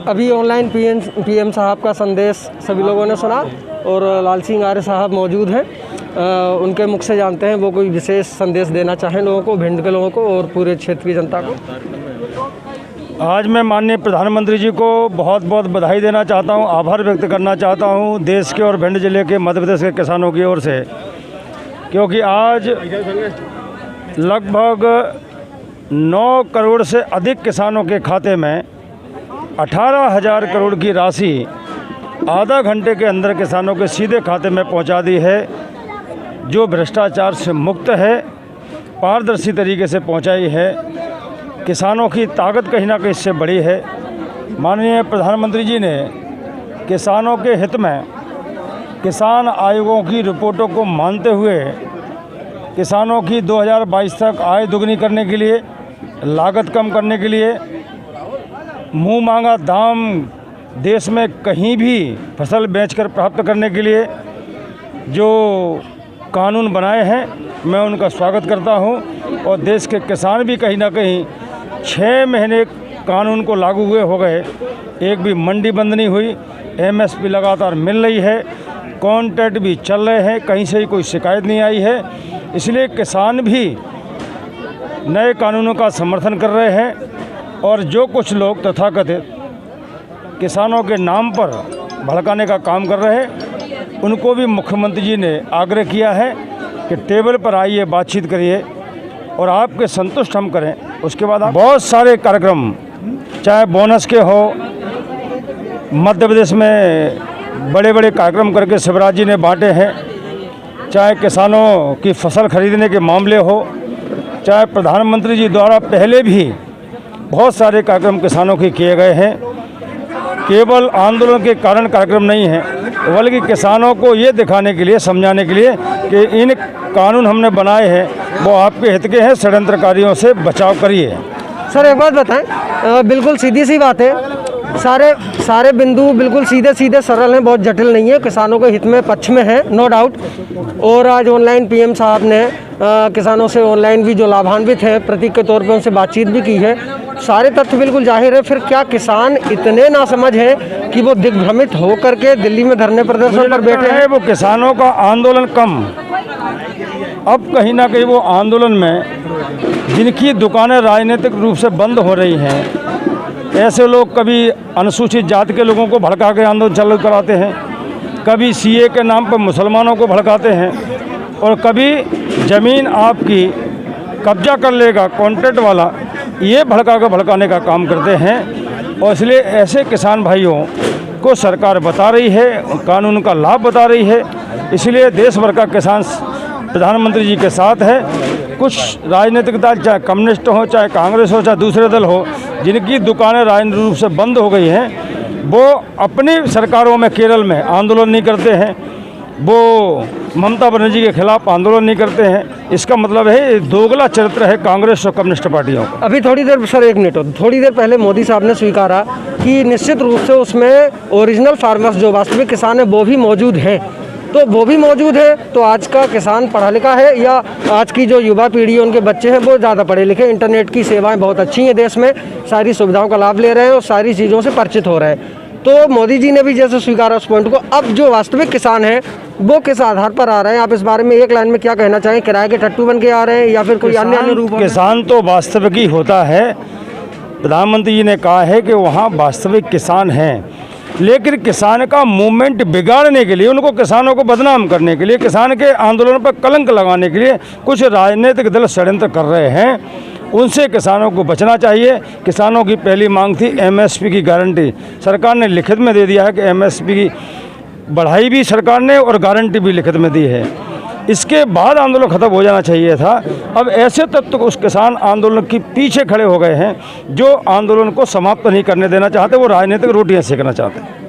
अभी online PM साहब का संदेश सभी लोगों ने सुना और लाल सिंह आर्य साहब मौजूद हैं। उनके मुख से जानते हैं वो कोई विशेष संदेश देना चाहें लोगों को, भिंड के लोगों को और पूरे क्षेत्र की जनता को। आज मैं माननीय प्रधानमंत्री जी को बहुत बहुत बधाई देना चाहता हूं, आभार व्यक्त करना चाहता हूं देश के और भिंड जिले के मध्य प्रदेश के किसानों की ओर से, क्योंकि आज लगभग 9 करोड़ से अधिक किसानों के खाते में 18,000 करोड़ की राशि आधा घंटे के अंदर किसानों के सीधे खाते में पहुंचा दी है, जो भ्रष्टाचार से मुक्त है, पारदर्शी तरीके से पहुंचाई है। किसानों की ताकत कहीं ना कहीं इससे बड़ी है। माननीय प्रधानमंत्री जी ने किसानों के हित में किसान आयोगों की रिपोर्टों को मानते हुए किसानों की 2022 तक आय दुगनी करने के लिए, लागत कम करने के लिए, मुँह मांगा दाम देश में कहीं भी फसल बेचकर प्राप्त करने के लिए जो कानून बनाए हैं, मैं उनका स्वागत करता हूं। और देश के किसान भी कहीं ना कहीं 6 महीने कानून को लागू हुए हो गए, एक भी मंडी बंद नहीं हुई, एमएसपी लगातार मिल रही है, कॉन्ट्रैक्ट भी चल रहे हैं, कहीं से ही कोई शिकायत नहीं आई है। इसलिए किसान भी नए कानूनों का समर्थन कर रहे हैं और जो कुछ लोग तथाकथित किसानों के नाम पर भड़काने का काम कर रहे हैं, उनको भी मुख्यमंत्री जी ने आग्रह किया है कि टेबल पर आइए, बातचीत करिए और आपके संतुष्ट हम करें। उसके बाद बहुत सारे कार्यक्रम, चाहे बोनस के हो, मध्य प्रदेश में बड़े बड़े कार्यक्रम करके शिवराज जी ने बांटे हैं, चाहे किसानों की फसल खरीदने के मामले हो, चाहे प्रधानमंत्री जी द्वारा पहले भी बहुत सारे कार्यक्रम किसानों के किए गए हैं। केवल आंदोलन के कारण कार्यक्रम नहीं है, बल्कि किसानों को ये दिखाने के लिए, समझाने के लिए कि इन कानून हमने बनाए हैं वो आपके हित के हैं, षड्यंत्रकारियों से बचाव करिए। सर एक बात बताएं, बिल्कुल सीधी सी बात है, सारे बिंदु बिल्कुल सीधे सीधे सरल हैं, बहुत जटिल नहीं है, किसानों के हित में, पक्ष में है, नो डाउट। और आज ऑनलाइन पीएम साहब ने किसानों से ऑनलाइन भी जो लाभान्वित हैं प्रतीक के तौर पे उनसे बातचीत भी की है। सारे तथ्य बिल्कुल जाहिर है। फिर क्या किसान इतने नासमझ हैं कि वो दिग्भ्रमित होकर के दिल्ली में धरने प्रदर्शन पर बैठे हैं? वो किसानों का आंदोलन कम, अब कहीं ना कहीं वो आंदोलन में जिनकी दुकानें राजनीतिक रूप से बंद हो रही हैं, ऐसे लोग कभी अनुसूचित जाति के लोगों को भड़का के आंदोलन चालू कराते हैं, कभी सीए के नाम पर मुसलमानों को भड़काते हैं, और कभी ज़मीन आपकी कब्जा कर लेगा कॉन्ट्रैक्ट वाला, ये भड़काने का काम करते हैं। और इसलिए ऐसे किसान भाइयों को सरकार बता रही है, कानून का लाभ बता रही है। इसलिए देश भर का किसान प्रधानमंत्री जी के साथ है। कुछ राजनीतिक दल, चाहे कम्युनिस्ट हो, चाहे कांग्रेस हो, चाहे दूसरे दल हो, जिनकी दुकानें राजनीतिक रूप से बंद हो गई हैं, वो अपनी सरकारों में केरल में आंदोलन नहीं करते हैं, वो ममता बनर्जी के खिलाफ आंदोलन नहीं करते हैं। इसका मतलब है दोगला चरित्र है कांग्रेस और कम्युनिस्ट पार्टियों का। अभी थोड़ी देर, सर एक मिनट, थोड़ी देर पहले मोदी साहब ने स्वीकारा कि निश्चित रूप से उसमें ओरिजिनल फार्मर्स जो वास्तविक किसान हैं वो भी मौजूद हैं। तो वो भी मौजूद है तो आज का किसान पढ़ा लिखा है, या आज की जो युवा पीढ़ी है, उनके बच्चे हैं वो ज़्यादा पढ़े लिखे, इंटरनेट की सेवाएं बहुत अच्छी हैं देश में, सारी सुविधाओं का लाभ ले रहे हैं और सारी चीज़ों से परिचित हो रहे हैं। तो मोदी जी ने भी जैसे स्वीकारा उस पॉइंट को, अब जो वास्तविक किसान हैं वो किस आधार पर आ रहे हैं? आप इस बारे में एक लाइन में क्या कहना चाहें? किराए के टट्टू बन के आ रहे हैं या फिर कोई अन्य रूप? किसान तो वास्तविक ही होता है। प्रधानमंत्री जी ने कहा है कि वहाँ वास्तविक किसान हैं, लेकिन किसान का मूवमेंट बिगाड़ने के लिए, उनको किसानों को बदनाम करने के लिए, किसान के आंदोलन पर कलंक लगाने के लिए कुछ राजनीतिक दल षड्यंत्र कर रहे हैं। उनसे किसानों को बचना चाहिए। किसानों की पहली मांग थी एमएसपी की गारंटी, सरकार ने लिखित में दे दिया है कि एमएसपी की बढ़ाई भी सरकार ने और गारंटी भी लिखित में दी है। इसके बाद आंदोलन खत्म हो जाना चाहिए था। अब ऐसे तत्व उस किसान आंदोलन के पीछे खड़े हो गए हैं जो आंदोलन को समाप्त नहीं करने देना चाहते, वो राजनीतिक रोटियां सेकना चाहते हैं।